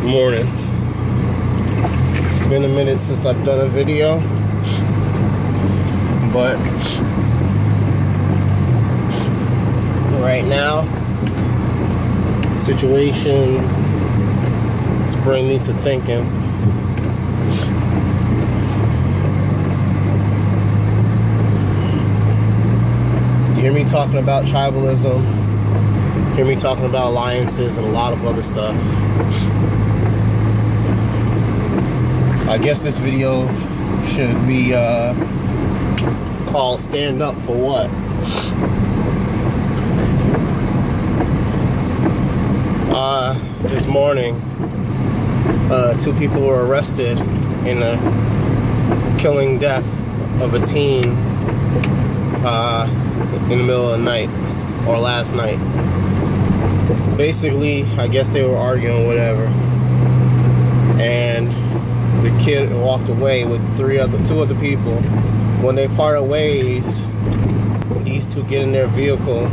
Morning. It's been a minute since I've done a video, but right now, situation is bringing me to thinking. You hear me talking about tribalism, hear me talking about alliances and a lot of other stuff. I guess this video should be called Stand Up for What? This morning, 2 people were arrested in a killing death of a teen in the middle of the night, or last night. Basically, I guess they were arguing, whatever, and the kid walked away with 2 other people. When they parted ways, these 2 get in their vehicle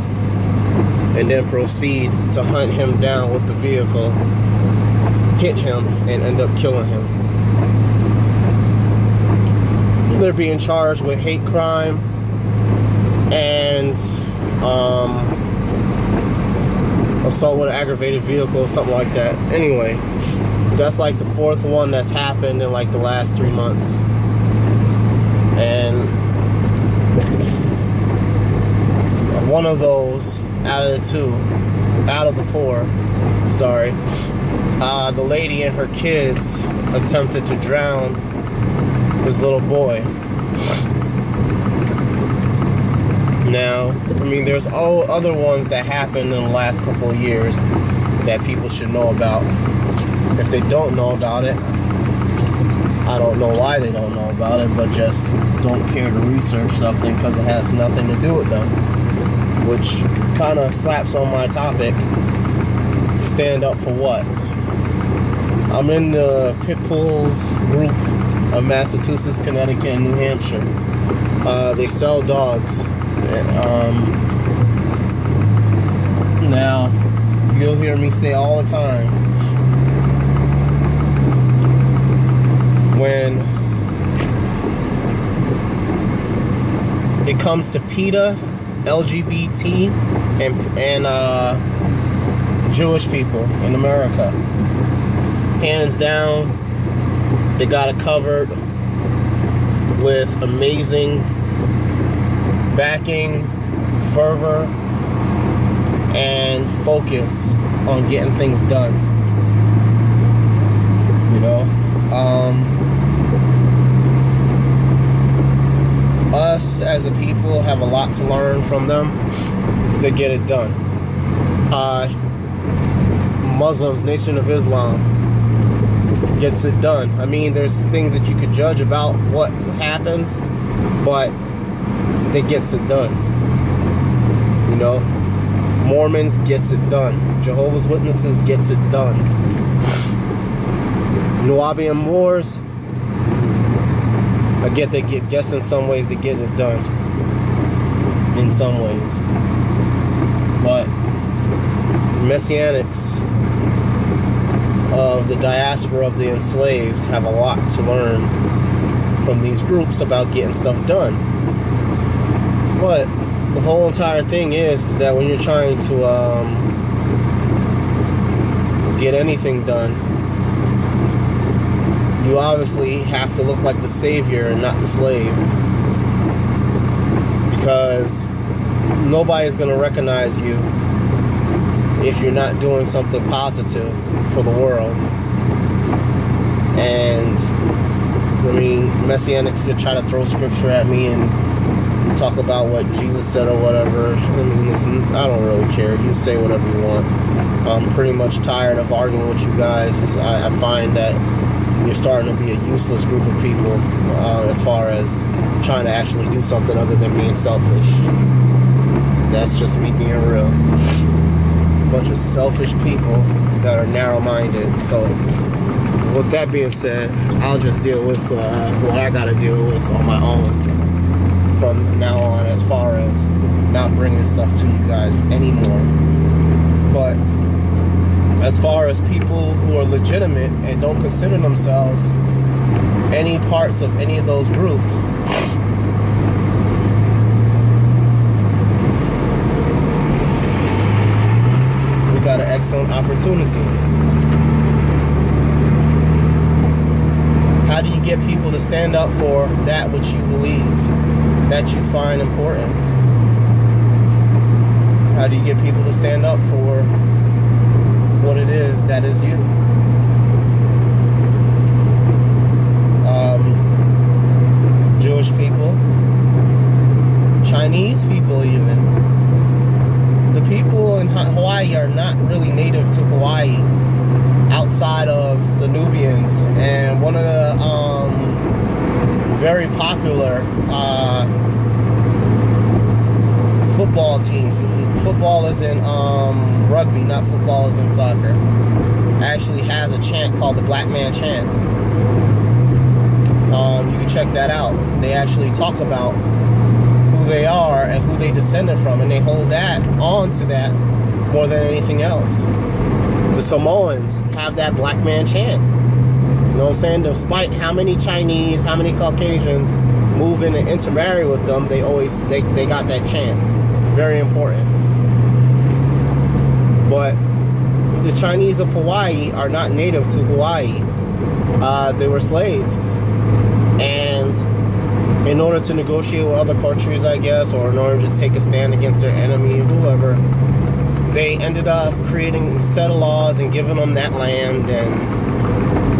and then proceed to hunt him down with the vehicle, hit him, and end up killing him. They're being charged with hate crime and assault with an aggravated vehicle or something like that. Anyway, that's like the 4th one that's happened in like the last 3 months. And one of those out of the 4, the lady and her kids attempted to drown this little boy. Now, I mean, there's all other ones that happened in the last couple of years that people should know about. If they don't know about it, I don't know why they don't know about it, but just don't care to research something because it has nothing to do with them, which kind of slaps on my topic. Stand up for what? I'm in the pit bulls group of Massachusetts, Connecticut, and New Hampshire. They sell dogs. Now, you'll hear me say all the time, when it comes to PETA, LGBT, and Jewish people in America, hands down, they got it covered with amazing backing, fervor, and focus on getting things done. You know, us as a people have a lot to learn from them. They get it done. Muslims, Nation of Islam, gets it done. I mean, there's things that you could judge about what happens, but they gets it done. You know, Mormons gets it done. Jehovah's Witnesses gets it done. Nubian Moors, I guess in some ways they get it done. In some ways. But Messianics of the diaspora of the enslaved have a lot to learn from these groups about getting stuff done. But the whole entire thing is that when you're trying to get anything done, you obviously have to look like the savior and not the slave, because nobody's going to recognize you if you're not doing something positive for the world. And I mean, Messianics could try to throw scripture at me and talk about what Jesus said or whatever. I mean, I don't really care. You say whatever you want. I'm pretty much tired of arguing with you guys. I find that you're starting to be a useless group of people as far as trying to actually do something other than being selfish. That's just me being real. A bunch of selfish people that are narrow-minded. So with that being said, I'll just deal with what I gotta deal with on my own from now on, as far as not bringing stuff to you guys anymore. But as far as people who are legitimate and don't consider themselves any parts of any of those groups. We got an excellent opportunity. How do you get people to stand up for that which you believe, that you find important? How do you get people to stand up for what it is that is you? Jewish people, Chinese people even. The people in Hawaii are not really native to Hawaii outside of the Nubians. And one of the very popular football teams, football is in rugby, not football is in soccer, actually has a chant called the Black Man Chant. You can check that out. They actually talk about who they are and who they descended from, and they hold that on to that more than anything else. The Samoans have that Black Man Chant. You know what I'm saying? Despite how many Chinese, how many Caucasians move in and intermarry with them, they got that chant. Very important. But the Chinese of Hawaii are not native to Hawaii. They were slaves. And in order to negotiate with other countries, I guess, or in order to take a stand against their enemy, whoever, they ended up creating set of laws and giving them that land, and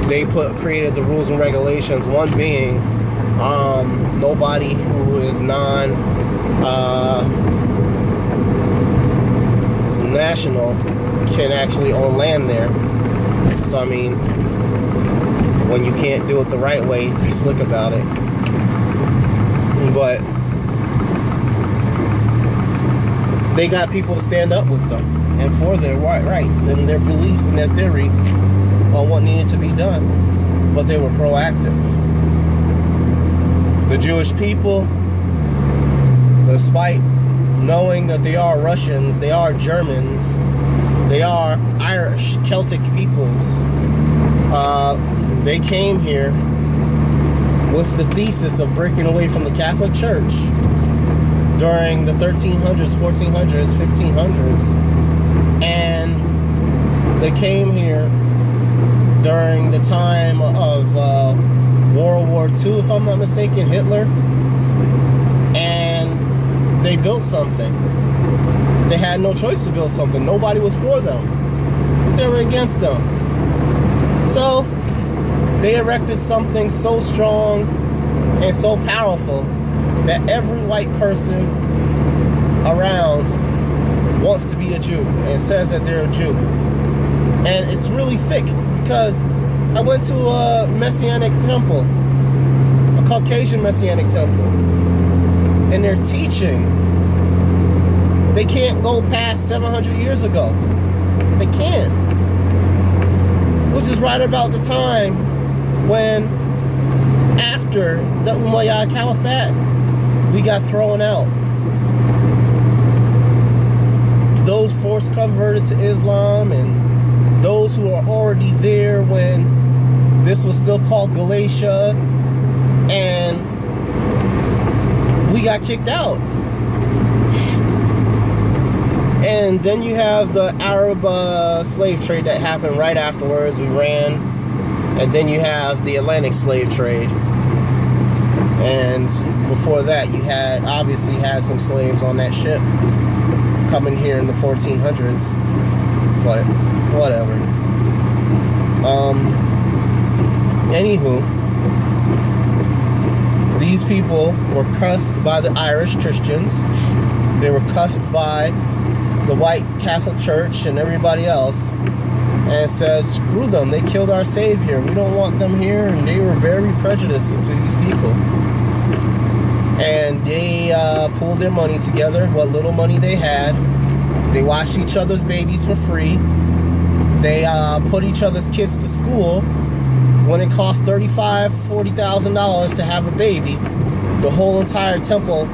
they created the rules and regulations, one being nobody who is non-national can actually own land there. So, I mean, when you can't do it the right way, be slick about it. But they got people to stand up with them and for their rights and their beliefs and their theory on what needed to be done. But they were proactive. The Jewish people, despite knowing that they are Russians, they are Germans, they are Irish, Celtic peoples, they came here with the thesis of breaking away from the Catholic Church during the 1300s, 1400s, 1500s. And they came here during the time of World War II, if I'm not mistaken, Hitler. And they built something. They had no choice to build something. Nobody was for them. They were against them. So they erected something so strong and so powerful that every white person around wants to be a Jew and says that they're a Jew. And it's really thick, because I went to a Messianic temple, a Caucasian Messianic temple, and they're teaching they can't go past 700 years ago. They can't. Which is right about the time when, after the Umayyad Caliphate, we got thrown out. Those forced converted to Islam, and those who are already there when this was still called Galatia, and we got kicked out. And then you have the Arab slave trade that happened right afterwards. We ran. And then you have the Atlantic slave trade. And before that, you obviously had some slaves on that ship coming here in the 1400s. But whatever. Anywho, these people were cussed by the Irish Christians. They were cussed by the white Catholic Church and everybody else, and says, screw them, they killed our Savior, we don't want them here. And they were very prejudiced to these people, and they pulled their money together, what little money they had. They watched each other's babies for free. They put each other's kids to school when it cost $35,000, $40,000 to have a baby. The whole entire temple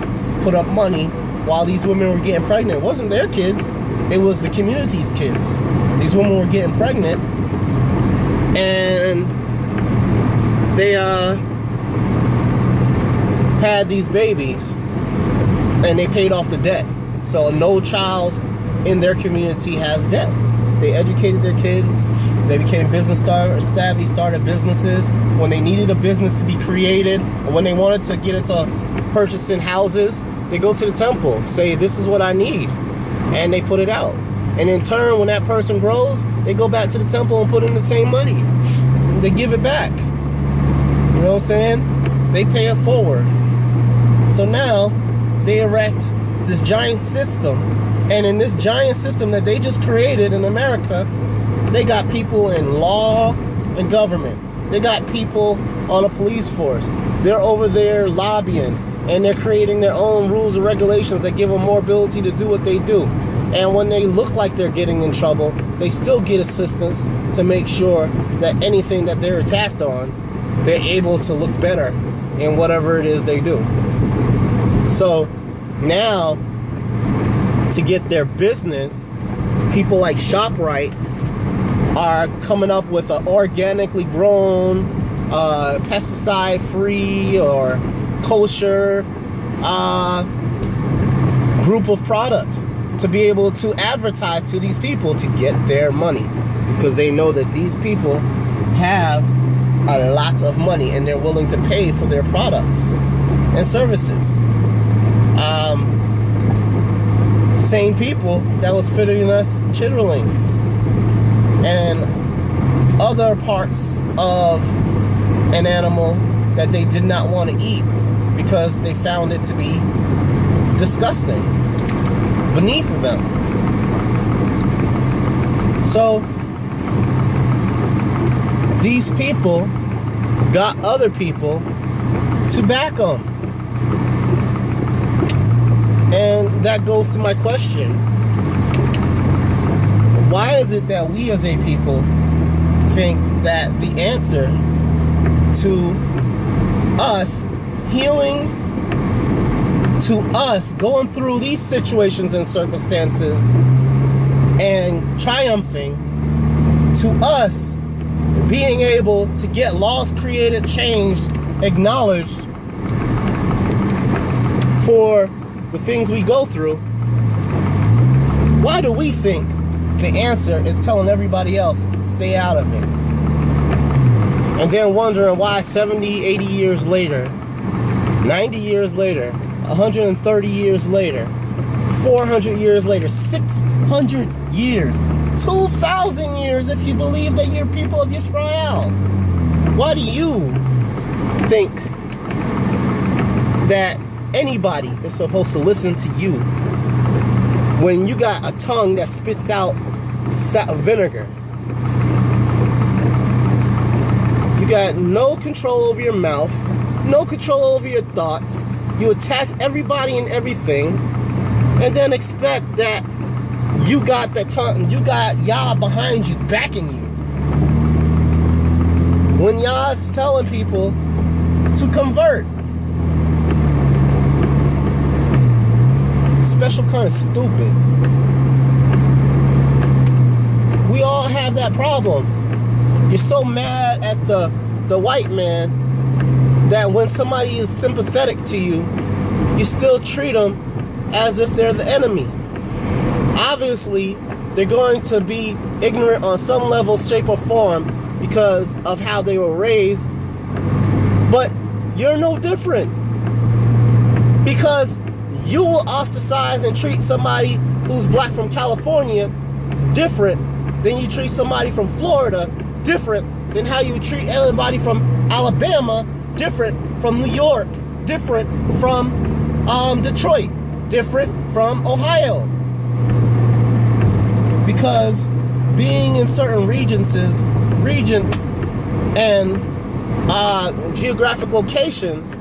put up money while these women were getting pregnant. It wasn't their kids, it was the community's kids. These women were getting pregnant, and they had these babies, and they paid off the debt. So no child in their community has debt. They educated their kids. They became business savvy, started businesses. When they needed a business to be created, or when they wanted to get into purchasing houses, they go to the temple, say, this is what I need, and they put it out. And in turn, when that person grows, they go back to the temple and put in the same money. They give it back. You know what I'm saying? They pay it forward. So now they erect this giant system. And in this giant system that they just created in America, they got people in law and government. They got people on a police force. They're over there lobbying, and they're creating their own rules and regulations that give them more ability to do what they do. And when they look like they're getting in trouble, they still get assistance to make sure that anything that they're attacked on, they're able to look better in whatever it is they do. So now, to get their business, people like ShopRite are coming up with an organically grown, pesticide-free or kosher group of products to be able to advertise to these people to get their money, because they know that these people have a lot of money and they're willing to pay for their products and services. Same people that was feeding us chitterlings and other parts of an animal that they did not want to eat because they found it to be disgusting beneath them. So these people got other people to back them. And that goes to my question. Why is it that we as a people think that the answer to us healing, to us going through these situations and circumstances and triumphing, to us being able to get laws created, changed, acknowledged for the things we go through, why do we think the answer is telling everybody else, stay out of it? And then wondering why 70, 80 years later, 90 years later, 130 years later, 400 years later, 600 years, 2,000 years if you believe that you're people of Israel. Why do you think that anybody is supposed to listen to you when you got a tongue that spits out vinegar? You got no control over your mouth, no control over your thoughts. You attack everybody and everything, and then expect that you got the tongue, you got Yah behind you, backing you. When Yah's telling people to convert. Special kind of stupid. We all have that problem. You're so mad at the white man that when somebody is sympathetic to you, you still treat them as if they're the enemy. Obviously, they're going to be ignorant on some level, shape, or form because of how they were raised. But you're no different. Because you will ostracize and treat somebody who's black from California different than you treat somebody from Florida, different than how you treat anybody from Alabama, different from New York, different from Detroit, different from Ohio. Because being in certain regions and geographic locations,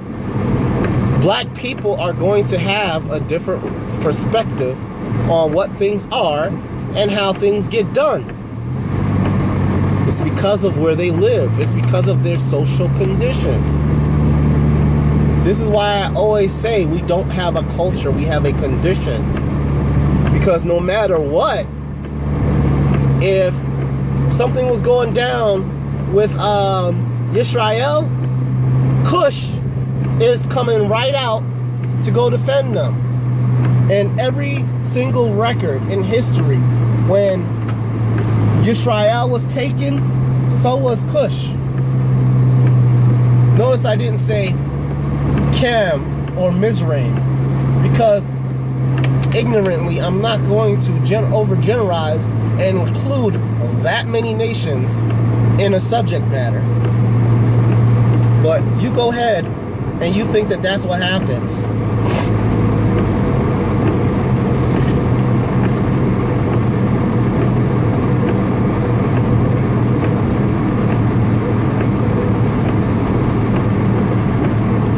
black people are going to have a different perspective on what things are and how things get done. It's because of where they live. It's because of their social condition. This is why I always say we don't have a culture, we have a condition. Because no matter what, if something was going down with Israel, Cush is coming right out to go defend them. And every single record in history, when Israel was taken, so was Cush. Notice I didn't say Cam or Mizraim, because ignorantly I'm not going to overgeneralize and include that many nations in a subject matter. But you go ahead and you think that that's what happens.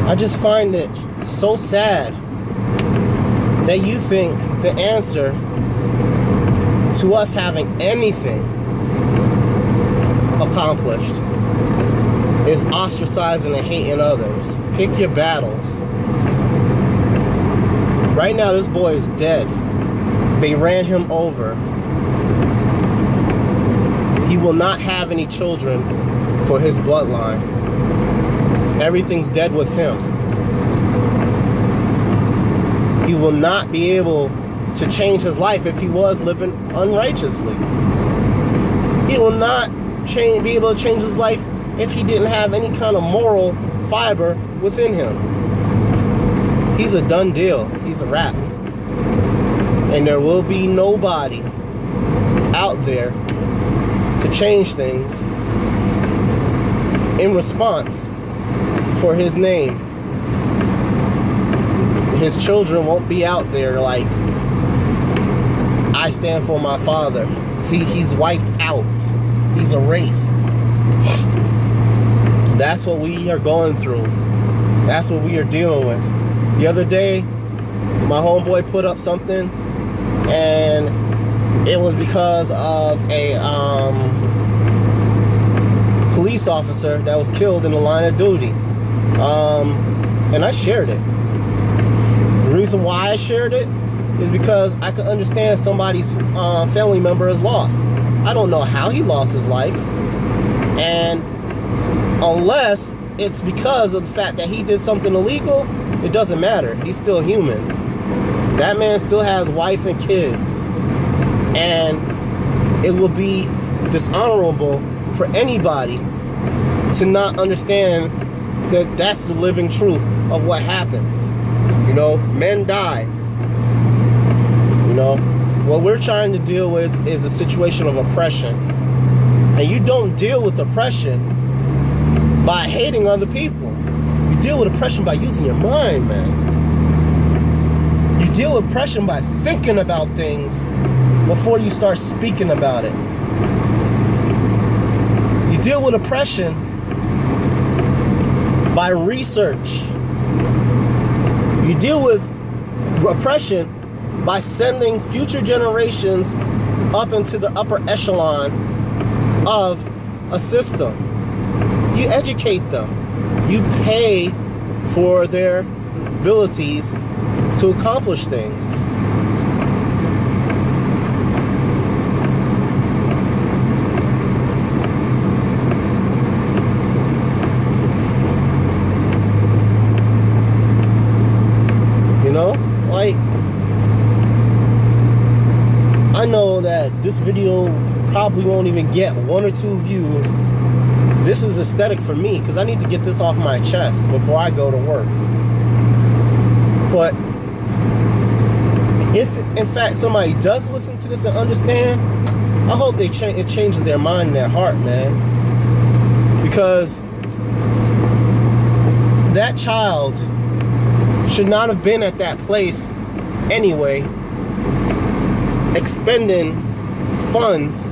I just find it so sad that you think the answer to us having anything accomplished is ostracizing and hating others. Pick your battles. Right now, this boy is dead. They ran him over. He will not have any children for his bloodline. Everything's dead with him. He will not be able to change his life if he was living unrighteously. He will not be able to change his life if he didn't have any kind of moral fiber within him. He's a done deal. He's a wrap. And there will be nobody out there to change things in response for his name. His children won't be out there like, I stand for my father. He's wiped out. He's erased. That's what we are going through. That's what we are dealing with. The other day, my homeboy put up something, and it was because of a police officer that was killed in the line of duty. And I shared it. The reason why I shared it is because I could understand somebody's family member is lost. I don't know how he lost his life, and unless it's because of the fact that he did something illegal, it doesn't matter. He's still human. That man still has wife and kids, and it will be dishonorable for anybody to not understand that that's the living truth of what happens. You know, men die. You know, what we're trying to deal with is a situation of oppression. And you don't deal with oppression by hating other people. You deal with oppression by using your mind, man. You deal with oppression by thinking about things before you start speaking about it. You deal with oppression by research. You deal with oppression by sending future generations up into the upper echelon of a system. You educate them. You pay for their abilities to accomplish things. You know, like, I know that this video probably won't even get 1 or 2 views. This is aesthetic for me because I need to get this off my chest before I go to work. But if in fact somebody does listen to this and understand, I hope it changes their mind and their heart, man. Because that child should not have been at that place anyway, expending funds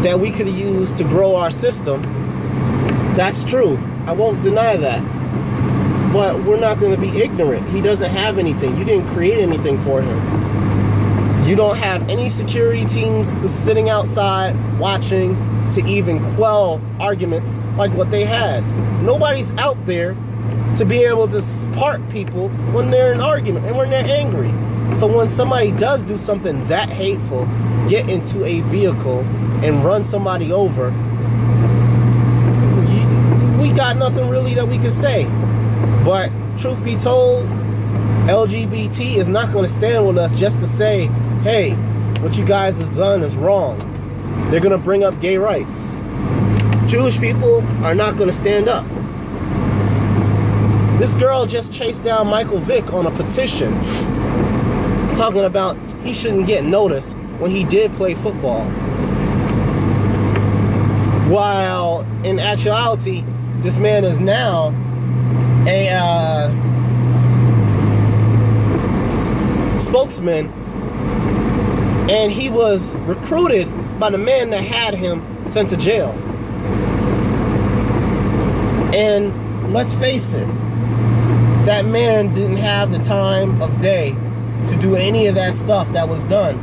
that we could have used to grow our system. That's true. I won't deny that. But we're not going to be ignorant. He doesn't have anything. You didn't create anything for him. You don't have any security teams sitting outside watching to even quell arguments like what they had. Nobody's out there to be able to part people when they're in an argument and when they're angry. So when somebody does do something that hateful, get into a vehicle and run somebody over, we got nothing really that we can say. But truth be told, LGBT is not going to stand with us just to say, hey, what you guys have done is wrong. They're going to bring up gay rights. Jewish people are not going to stand up. This girl just chased down Michael Vick on a petition talking about he shouldn't get noticed when he did play football. While in actuality, this man is now a spokesman, and he was recruited by the man that had him sent to jail. And let's face it, that man didn't have the time of day to do any of that stuff that was done.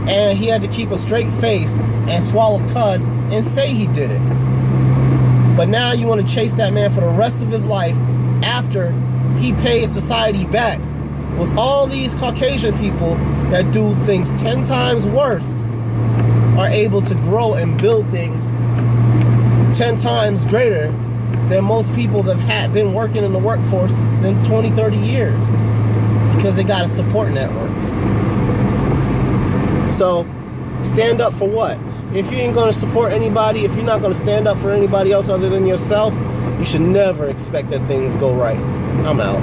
And he had to keep a straight face and swallow cud and say he did it. But now you want to chase that man for the rest of his life after he paid society back with all these Caucasian people that do things 10 times worse are able to grow and build things 10 times greater than most people that have been working in the workforce than 20, 30 years because they got a support network. So stand up for what? If you ain't going to support anybody, if you're not going to stand up for anybody else other than yourself, you should never expect that things go right. I'm out.